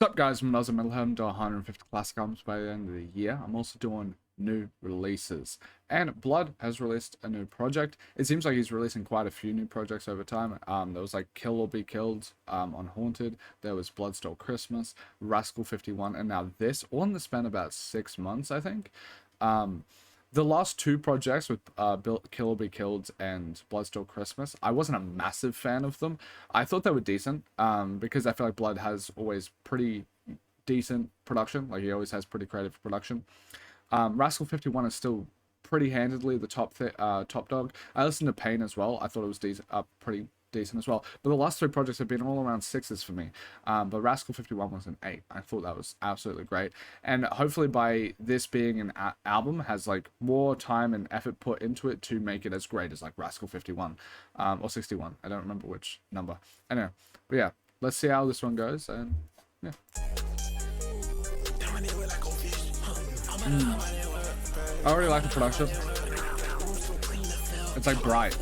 up, guys? I'm AUSSIE METALHEAD. I'm doing 150 classic albums by the end of the year. I'm also doing new releases. And Blood has released a new project. It seems like he's releasing quite a few new projects over time. There was like Kill or Be Killed on Haunted. There was Blood Stole Christmas, Rascal 51, and now this. All in the span about 6 months, I think. The last two projects with Kill or Be Killed and Blood Stole Christmas, I wasn't a massive fan of them. I thought they were decent because I feel like Blood has always pretty decent production. Like, he always has pretty creative production. Rascal 51 is still pretty handedly the top dog. I listened to Pain as well. I thought it was pretty decent as well. But the last three projects have been all around 6s for me. But Rascal 51 was an 8. I thought that was absolutely great. And hopefully by this being an album has like more time and effort put into it to make it as great as like Rascal 51 or 61. I don't remember which number. Anyway, but yeah, let's see how this one goes. And yeah. I already like the production. It's like bright.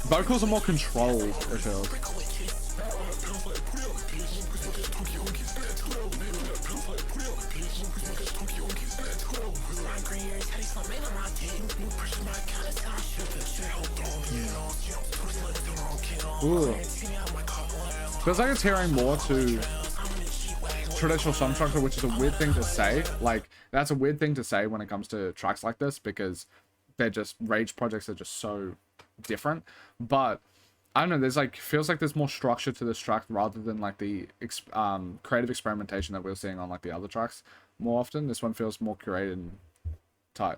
Vocals are more controlled, it feels. Ooh. Feels like it's hearing more to traditional song structure, which is a weird thing to say. Like, that's a weird thing to say when it comes to tracks like this, because they're just, Rage projects are just so different. But I don't know, there's like, feels like there's more structure to this track rather than like the creative experimentation that we're seeing on like the other tracks more often. This one feels more curated and tight.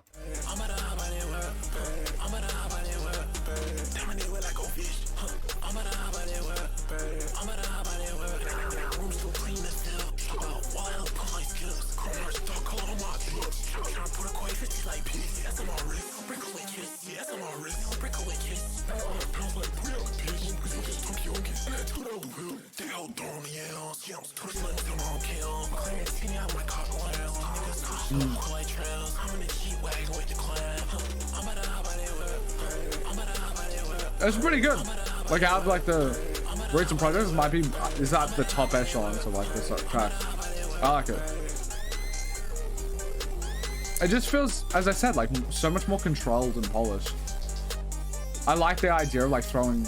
It's pretty good. Like, out of like the recent projects, might be is that the top echelon to like this track. I like it. It just feels, as I said, like so much more controlled and polished. I like the idea of like throwing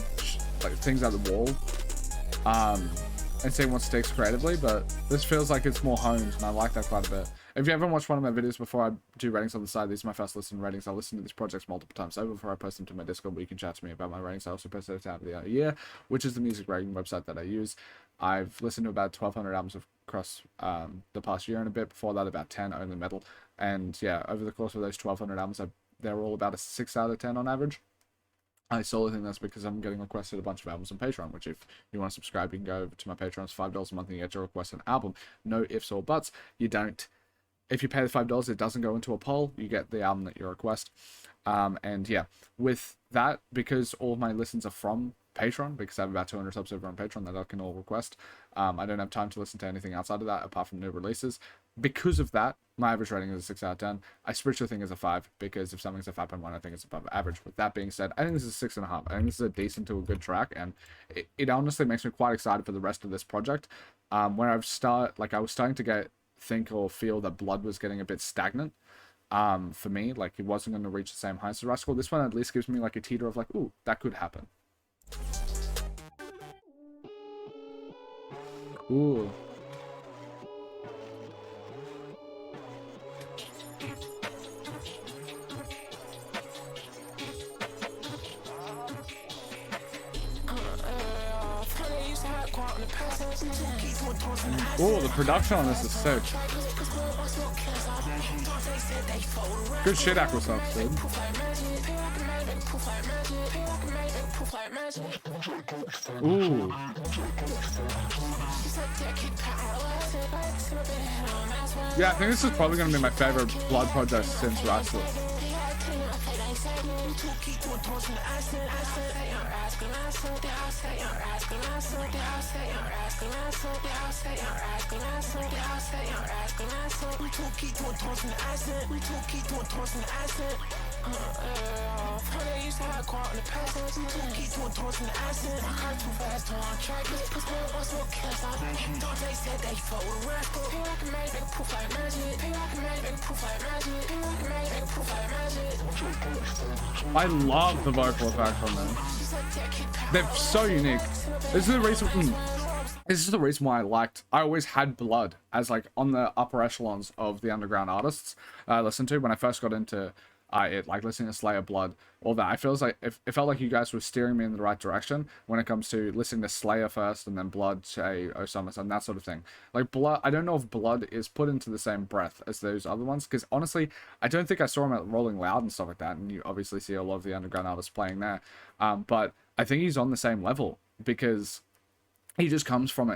like things at the wall and seeing what sticks creatively, but this feels like it's more honed, and I like that quite a bit. If you haven't watched one of my videos before, I do ratings on the side. These are my first listen ratings. I listen to these projects multiple times over before I post them to my Discord, where you can chat to me about my ratings. I also post it at the end of the year, which is the music rating website that I use. I've listened to about 1,200 albums across the past year and a bit. Before that, about 10 only metal. And yeah, over the course of those 1,200 albums, they're all about a 6 out of 10 on average. I solely think that's because I'm getting requested a bunch of albums on Patreon, which if you want to subscribe, you can go over to my Patreon. It's $5 a month and you get to request an album. No ifs or buts. You don't. If you pay the $5, it doesn't go into a poll. You get the album that you request. And yeah, with that, because all of my listens are from Patreon, because I have about 200 subs over on Patreon that I can all request, I don't have time to listen to anything outside of that apart from new releases. Because of that, my average rating is a 6 out of 10. I spiritually think it's a 5, because if something's a 5.1, I think it's above average. With that being said, I think this is a 6.5. I think this is a decent to a good track, and it honestly makes me quite excited for the rest of this project. When I was starting to think or feel that Blood was getting a bit stagnant for me, like it wasn't going to reach the same heights as Rascal. This one at least gives me like a teeter of like, ooh, that could happen. Ooh. Oh, the production on this is sick. Good shit, Aquasoft, dude. Ooh. Yeah, I think this is probably going to be my favorite Blood project since Rascal. I love the vocal effects on them. They're so unique. This is the reason. This is the reason why I always had Blood as like on the upper echelons of the underground artists I listened to when I first got into it, like listening to Slayer, Blood, all that. I feels like it felt like you guys were steering me in the right direction when it comes to listening to Slayer first and then Blood, say, AUSSIE, and that sort of thing. Like Blood, I don't know if Blood is put into the same breath as those other ones, because honestly, I don't think I saw him at Rolling Loud and stuff like that, and you obviously see a lot of the underground artists playing there. But I think he's on the same level because he just comes from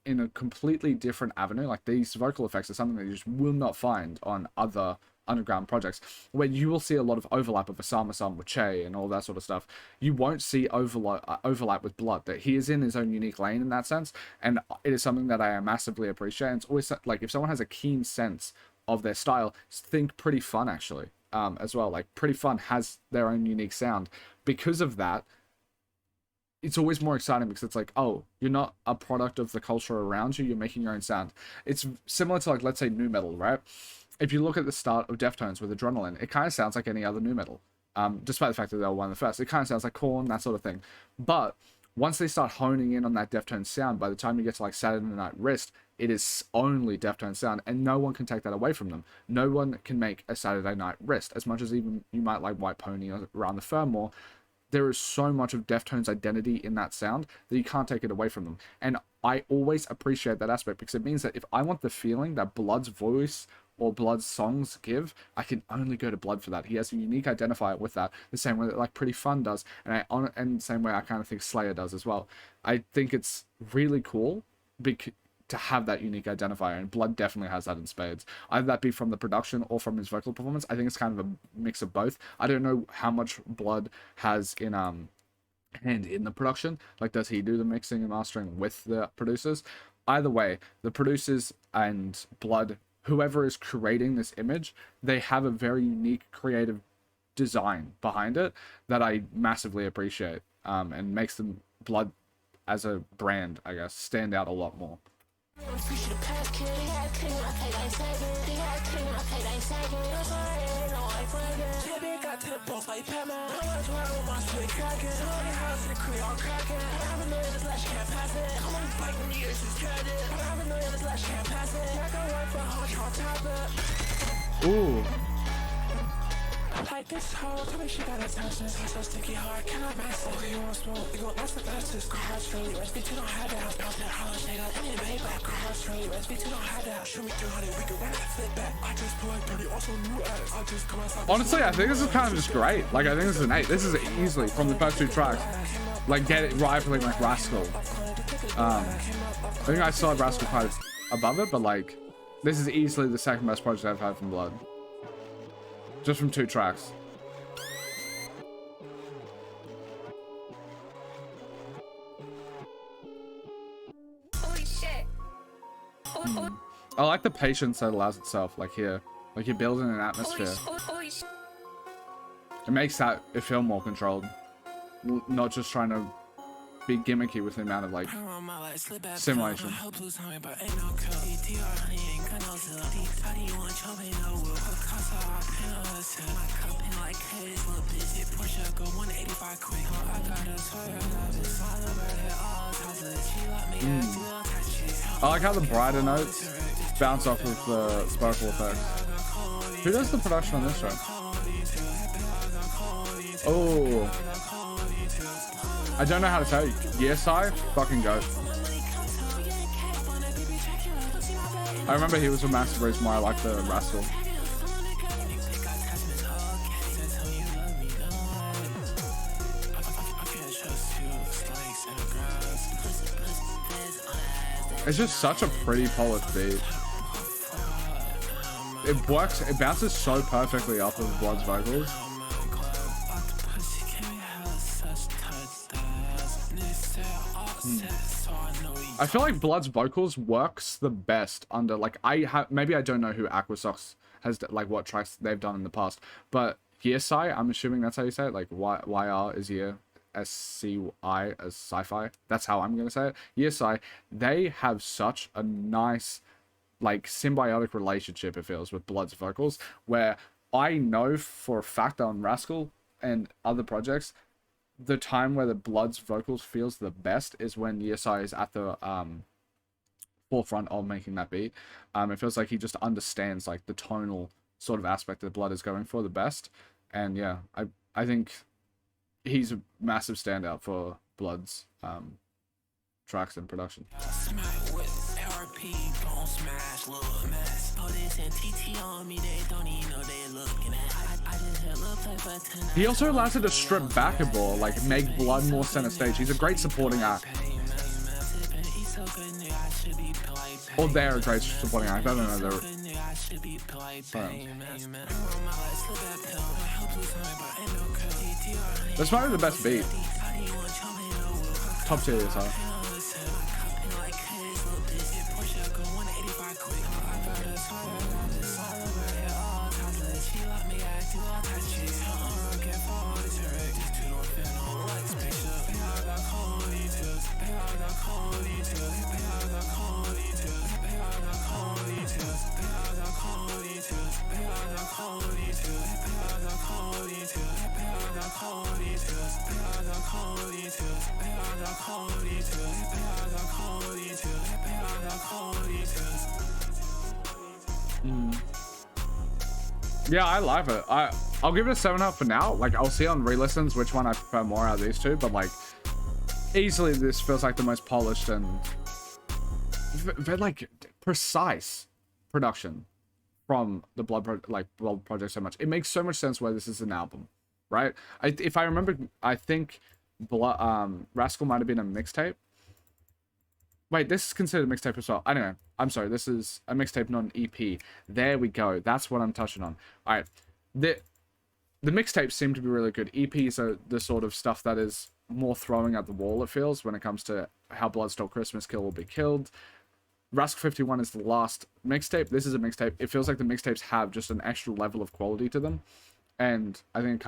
in a completely different avenue. Like these vocal effects are something that you just will not find on other underground projects, where you will see a lot of overlap of AUSSIE with Che and all that sort of stuff. You won't see overlap with Blood. That he is in his own unique lane in that sense, and it is something that I massively appreciate. And it's always like if someone has a keen sense of their style, think Pretty Fun actually as well. Like Pretty Fun has their own unique sound. Because of that, it's always more exciting because it's like, oh, you're not a product of the culture around you, you're making your own sound. It's similar to, like, let's say nu metal, right? If you look at the start of Deftones with Adrenaline, it kind of sounds like any other nu metal, despite the fact that they were one of the first. It kind of sounds like Korn, that sort of thing. But once they start honing in on that Deftones sound, by the time you get to like Saturday Night Wrist, it is only Deftones sound, and no one can take that away from them. No one can make a Saturday Night Wrist, as much as even you might like White Pony or Around the Furmore. There is so much of Deftones' identity in that sound that you can't take it away from them. And I always appreciate that aspect because it means that if I want the feeling that Blood's voice or Blood's songs give, I can only go to Blood for that. He has a unique identifier with that, the same way that like Pretty Fun does, and the same way I kind of think Slayer does as well. I think it's really cool to have that unique identifier, and Blood definitely has that in spades. Either that be from the production or from his vocal performance. I think it's kind of a mix of both. I don't know how much Blood has in hand in the production. Like, does he do the mixing and mastering with the producers? Either way, the producers and Blood, whoever is creating this image, they have a very unique creative design behind it that I massively appreciate, and makes them, Blood as a brand, I guess, stand out a lot more. Ooh. Like this hoe, tell me she got attention. So sticky hard, cannot mess it. You want smoke, you gon' lost the fastest. Cards really rest, bitch, you don't have that. Bounce that hollow shake up, and it made back. Cards really rest, bitch, you don't have that. Shoot me 300, we can run that flip back. I just pull like 30, also new ass. I just come outside. Honestly, I think this is kind of just great. Like, I think this is an 8. This is easily, from the first 2 tracks, like, get it rivaling like Rascal. I think I still have Rascal quite above it, but like, this is easily the second best project I've had from Blood. Just from 2 tracks. Holy shit. I like the patience that allows itself, like here. Like you're building an atmosphere. It makes it feel more controlled. Not just trying to be gimmicky with the amount of like simulation. I like how the brighter notes bounce off with the sparkle effects. Who does the production on this show? Oh, I don't know how to tell you. Yes, I fucking go. I remember he was a massive reason why I like the Rascal. It's just such a pretty polished beat. It works, it bounces so perfectly off of Blood's vocals. I feel like Blood's vocals works the best under, like, maybe I don't know who AUSSIE has, like, what tracks they've done in the past, but Yearsci, I'm assuming that's how you say it, like YR is year, SCI as sci-fi. That's how I'm gonna say it. Yearsci, they have such a nice, like, symbiotic relationship, it feels, with Blood's vocals, where I know for a fact on Rascal and other projects, the time where the Blood's vocals feels the best is when Yearsci is at the forefront of making that beat. It feels like he just understands like the tonal sort of aspect that Blood is going for the best. And yeah, I think he's a massive standout for Blood's tracks and production. He also allows it to strip back a ball, like make Blood more center stage. He's a great supporting act. Or they're a great supporting act. I don't know. This might be the best beat. Top tier, sorry. Yeah, I love it. I'll give it a 7.5 for now. Like, I'll see on re-listens which one I prefer more out of these two, but like, easily this feels like the most polished and very like precise production from the Blood project so much. It makes so much sense why this is an album, right? If I remember, I think Rascal might have been a mixtape. Wait, this is considered a mixtape as well. I don't know. I'm sorry. This is a mixtape, not an EP. There we go. That's what I'm touching on. All right. The mixtapes seem to be really good. EPs are the sort of stuff that is more throwing at the wall, it feels, when it comes to how Blood Stole Christmas, Kill Will Be Killed. Rascal 51 is the last mixtape. This is a mixtape. It feels like the mixtapes have just an extra level of quality to them. And I think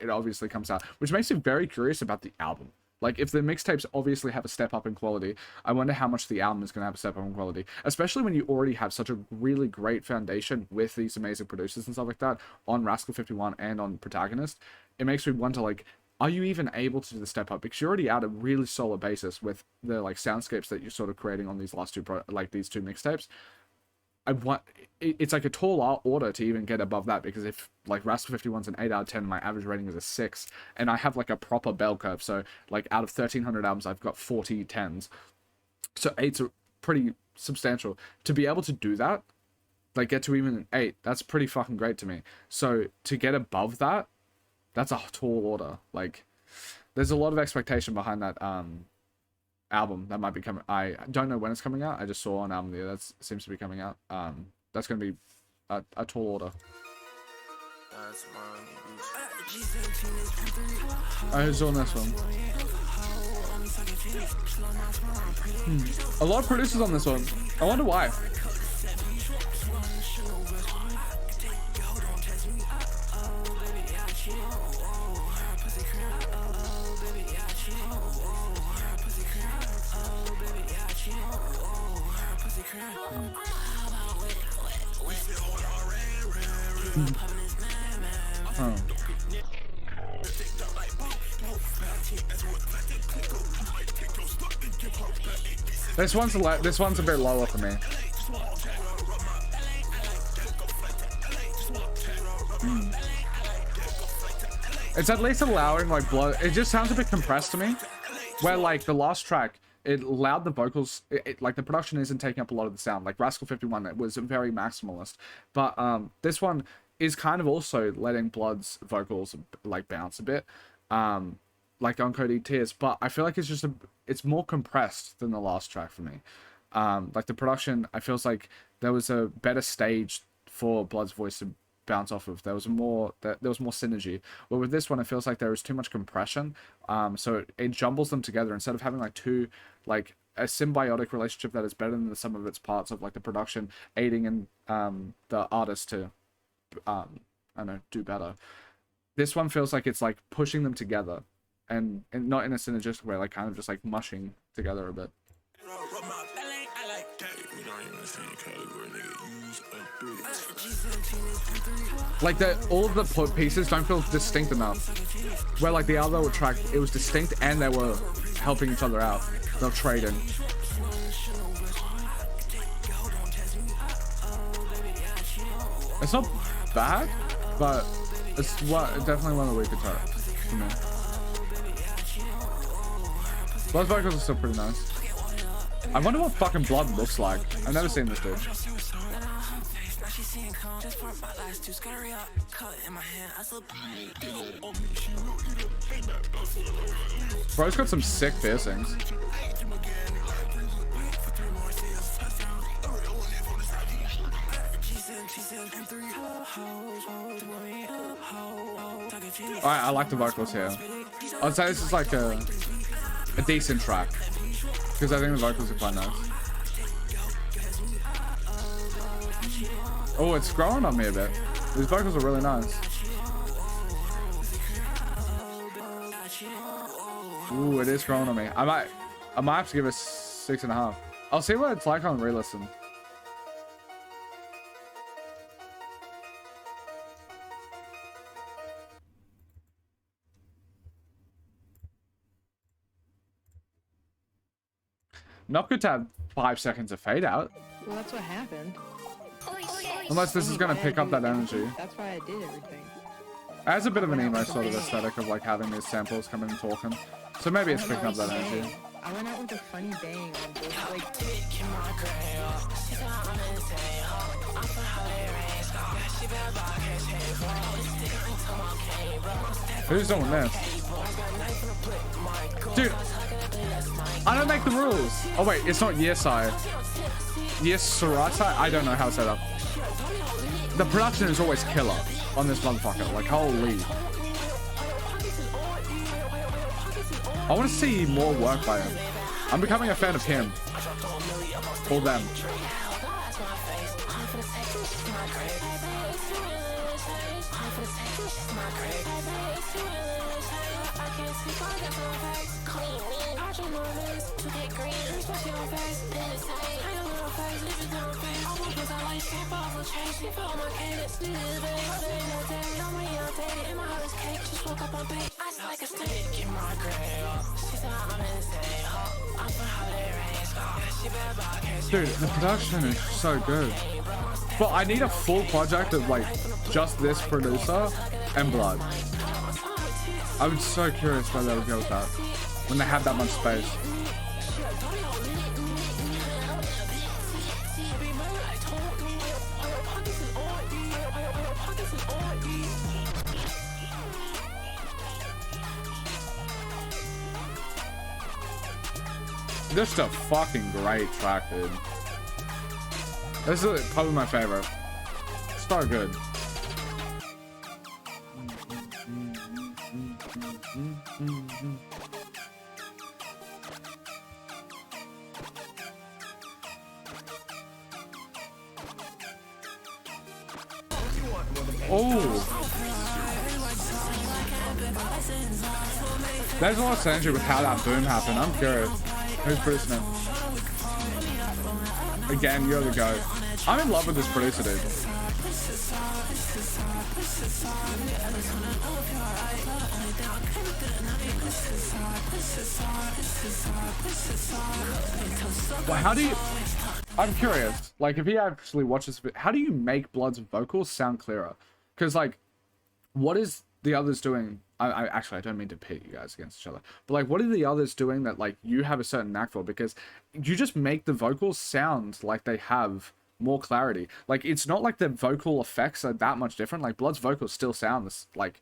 it obviously comes out, which makes me very curious about the album. Like, if the mixtapes obviously have a step up in quality, I wonder how much the album is going to have a step up in quality. Especially when you already have such a really great foundation with these amazing producers and stuff like that on Rascal 51 and on Protagonist. It makes me wonder, like, are you even able to do the step up? Because you're already at a really solid basis with the, like, soundscapes that you're sort of creating on these last two, these two mixtapes. It's like a tall order to even get above that, because if like Rascal 51's an 8 out of 10, my average rating is a 6, and I have like a proper bell curve, so like out of 1,300 albums I've got 40 10s, so 8's are pretty substantial. To be able to do that, like get to even an 8, that's pretty fucking great to me. So to get above that, that's a tall order. Like, there's a lot of expectation behind that album that might be coming. I don't know when it's coming out. I just saw an album there that seems to be coming out. That's gonna be a tall order. Who's on this one? A lot of producers on this one. I wonder why. Oh. This one's a bit lower for me. It's at least allowing like blood. It just sounds a bit compressed to me. Where like the last track, it allowed the vocals, like the production isn't taking up a lot of the sound. Like Rascal 51, it was very maximalist, but this one is kind of also letting Blood's vocals like bounce a bit, like on Cody Tears. But I feel like it's more compressed than the last track for me. Like the production, I feels like there was a better stage for Blood's voice to bounce off of. There was more synergy. But with this one, it feels like there is too much compression. So it jumbles them together instead of having like two, like a symbiotic relationship that is better than the sum of its parts of like the production aiding in the artist to I don't know, do better. This one feels like it's like pushing them together, and not in a synergistic way, like kind of just like mushing together a bit. Like all of the pieces don't feel distinct enough. Where like the other track, it was distinct and they were helping each other out. They're trading. It's not bad, but it's definitely one of the weaker tracks for me. Blood's vocals are still pretty nice. I wonder what fucking Blood looks like. I've never seen this dude. Bro's got some sick piercings. Alright, I like the vocals here. I'd say this is like a decent track, because I think the vocals are quite nice. Oh, it's growing on me a bit. These vocals are really nice. Ooh, it is growing on me. I might have to give it 6.5. I'll see what it's like on re-listen. Not good to have 5 seconds of fade out. Well, that's what happened. Unless this is going to pick up that energy. That's why I did everything. It has a bit of an emo sort of aesthetic of like having these samples come in and talking. So maybe it's picking up that energy. I went out with a funny bang on both, like... Who's doing this? Dude, I don't make the rules. Oh wait, it's not Yesai. Yesarata? I don't know how to say that. The production is always killer on this motherfucker. Like, holy. I want to see more work by him. I'm becoming a fan of him. Or them. Dude, the production is so good. But I need a full project of like just this producer and Blood. I'm so curious where they would go with that when they have that much space. Just a fucking great track, dude. This is probably my favorite. So good. Oh, there's a lot of synergy with how that boom happened. I'm curious. Who's producing it? Again, you're the GOAT. I'm in love with this producer, dude. Well, how do you... I'm curious. Like, if he actually watches... How do you make Blood's vocals sound clearer? Because, like, what is the others doing? I actually, I don't mean to pit you guys against each other, but like, what are the others doing that like you have a certain knack for? Because you just make the vocals sound like they have more clarity. Like, it's not like the vocal effects are that much different. Like, Blood's vocals still sound this, like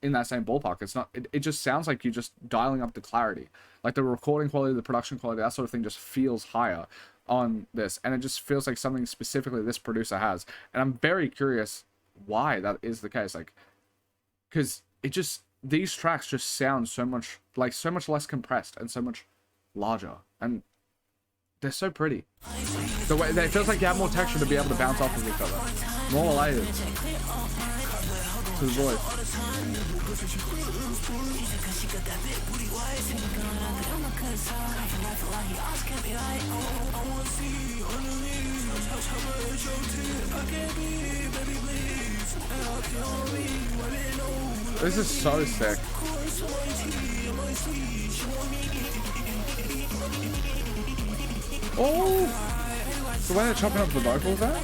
in that same ballpark. It's not, it just sounds like you're just dialing up the clarity. Like the recording quality, the production quality, that sort of thing just feels higher on this. And it just feels like something specifically this producer has. And I'm very curious why that is the case. Like, because it just, these tracks just sound so much like so much less compressed and so much larger, and they're so pretty. The way it feels like you have more texture to be able to bounce off of each other, more layers. to the voice. This is so sick. Oh, the way they're chopping up the vocals there.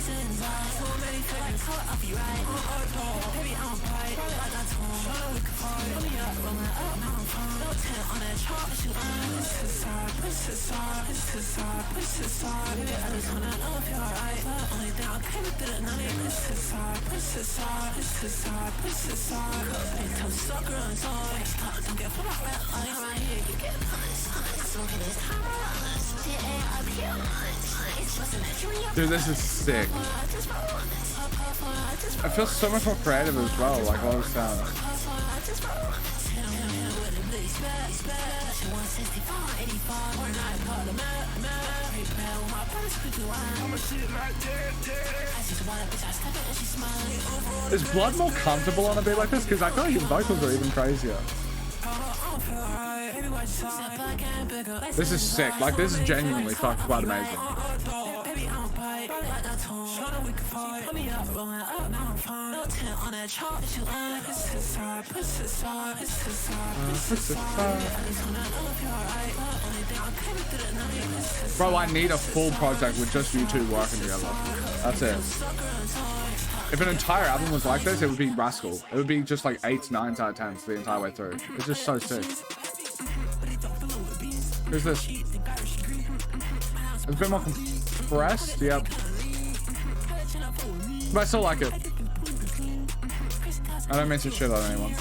Dude, this is sick. I feel so much more creative as well, like all the sounds. Is Blood more comfortable on a beat like this? Because I feel like his vocals are even crazier. This is sick. Like, this is genuinely fucking quite amazing. Bro, I need a full project with just you two working together. That's it. If an entire album was like this, it would be Rascal. It would be just like 8s, 9s out of 10s the entire way through. It's just so sick. Who's this? It's a bit more compressed, yep. But I still like it. I don't mean to shit on anyone.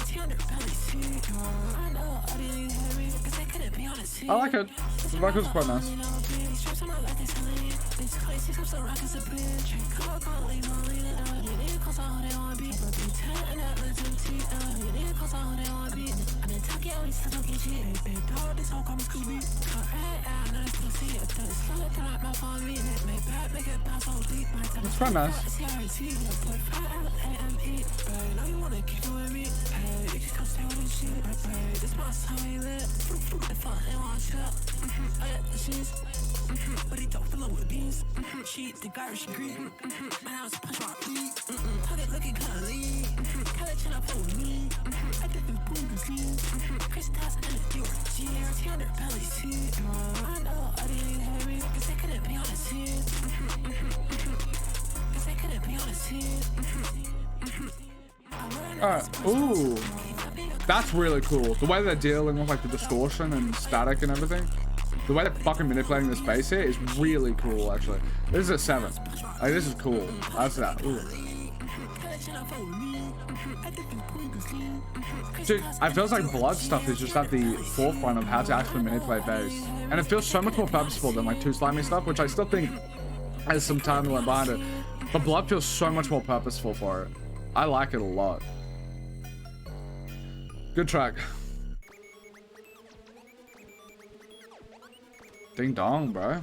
I like it. The vocals are quite nice. It's quite nice. Alright, ooh, that's really cool. The way they're dealing with like the distortion and static and everything. The way they're fucking manipulating the space here is really cool, actually. This is a 7. Like, this is cool. That's that. Ooh. Dude, it feels like Blood stuff is just at the forefront of how to actually manipulate bass. And it feels so much more purposeful than like Too Slimy stuff, which I still think has some time that went behind it. But Blood feels so much more purposeful for it. I like it a lot. Good track. Ding dong, bro.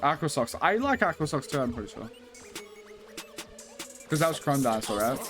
Aqua Socks. I like Aqua Socks too, I'm pretty sure. Because that was Chrome Dinosaur, right?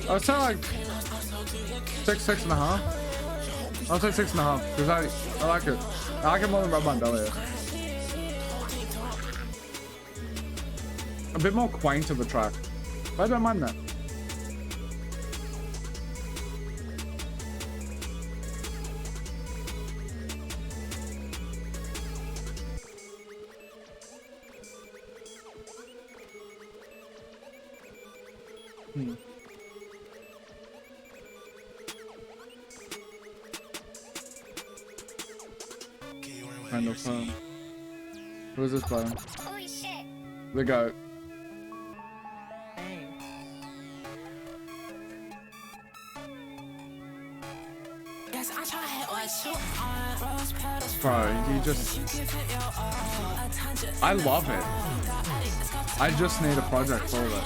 I'll say like 6.5. I'll say 6.5 because I like it. I like it more than Red Band Belly. A bit more quaint of a track. But I don't mind that. Kind of fun. Who is this playing? Holy shit. The goat. Dang. Bro, you just... I love it. I just need a project for it.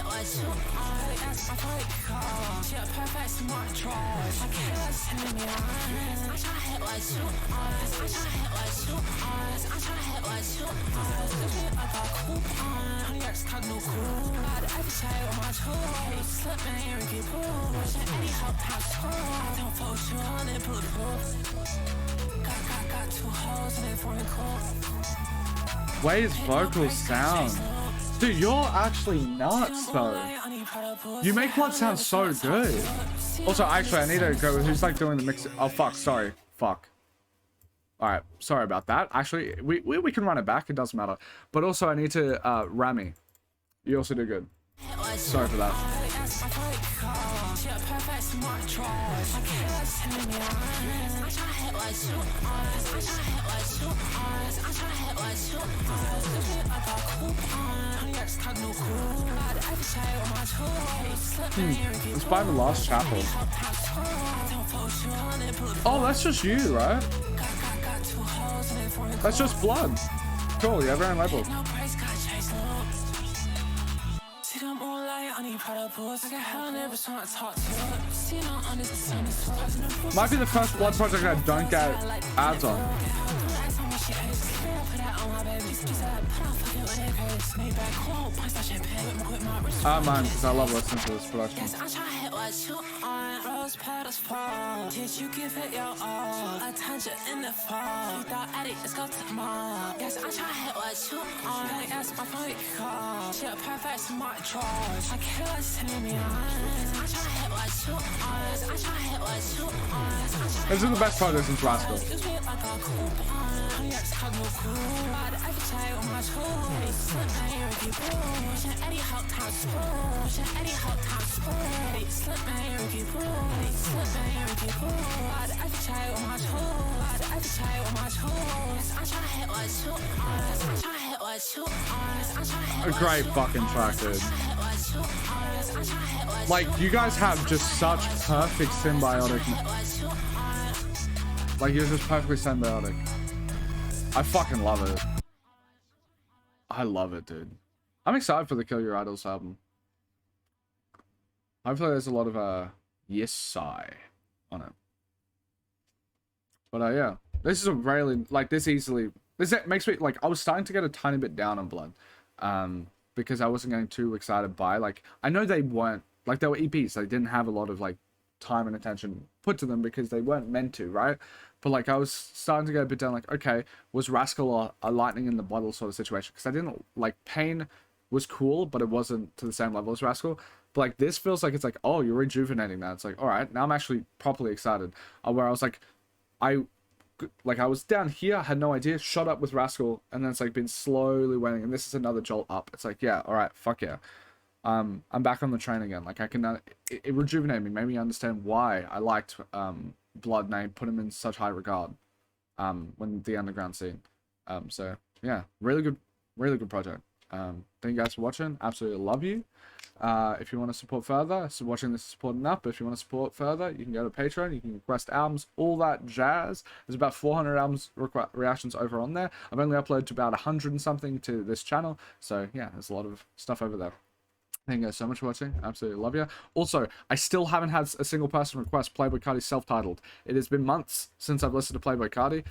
Way his vocals sound. Dude, you're actually nuts though. You make blood sound so good. Also, actually, I need to go. Who's like doing the mix? Oh, fuck. Sorry. Fuck. Alright. Sorry about that. Actually, we can run it back. It doesn't matter. But also, I need to, Rami. You also do good. Sorry for that. It's by the last chapel. Oh, that's just you, right? That's just blood. Cool, you have your own label. Might be the first blood project I don't get ads on. Mine, because I love listening to this production. Did you give it your all? I turned you in the fall. You thought addict, let's go to the mall. Yes, I try to hit what you on. Gotta ask my phone call. She a perfect smart charge. I can't listen me on. I try to hit what you on. I try to hit what you on. This is the best project since Rascal. A great fucking track, dude. Like, you guys have just such perfect symbiotic. Like, you're just perfectly symbiotic. I fucking love it. I love it, dude. I'm excited for the Kill Your Idols album. Hopefully there's a lot of, yes, sigh on it. But, yeah. This is a really, like, this makes me, like, I was starting to get a tiny bit down on Blood. Because I wasn't getting too excited by, like, I know they weren't, like, they were EPs. They didn't have a lot of, like, time and attention put to them because they weren't meant to, right? But, like, I was starting to get a bit down, like, okay, was Rascal a lightning in the bottle sort of situation? Because I didn't, like, Pain was cool, but it wasn't to the same level as Rascal. But, like, this feels like it's like, oh, you're rejuvenating that. It's like, all right, now I'm actually properly excited. Where I was like, I was down here, I had no idea, shot up with Rascal, and then it's, like, been slowly waning, and this is another jolt up. It's like, yeah, all right, fuck yeah. I'm back on the train again. Like, I can, it rejuvenated me, made me understand why I liked, Blood, and I put him in such high regard when the underground scene. So yeah, really good project. Thank you guys for watching. Absolutely love you. If you want to support further, so watching this is support enough, but if you want to support further, you can go to Patreon, you can request albums, all that jazz. There's about 400 albums reactions over on there. I've only uploaded to about 100 and something to this channel, so yeah, there's a lot of stuff over there. Thank you guys so much for watching. Absolutely love you. Also, I still haven't had a single person request Playboy Cardi self-titled. It has been months since I've listened to Playboy Cardi.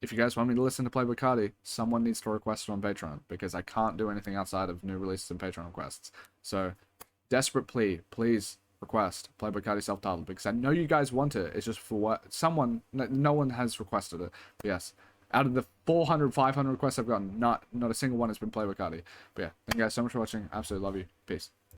If you guys want me to listen to Playboy Cardi, someone needs to request it on Patreon, because I can't do anything outside of new releases and Patreon requests. So, desperate plea, please request Playboy Cardi self-titled, because I know you guys want it. It's just for what someone, no one has requested it. But yes, out of the 400, 500 requests I've gotten, not a single one has been Playboy Cardi. But yeah, thank you guys so much for watching. Absolutely love you. Peace.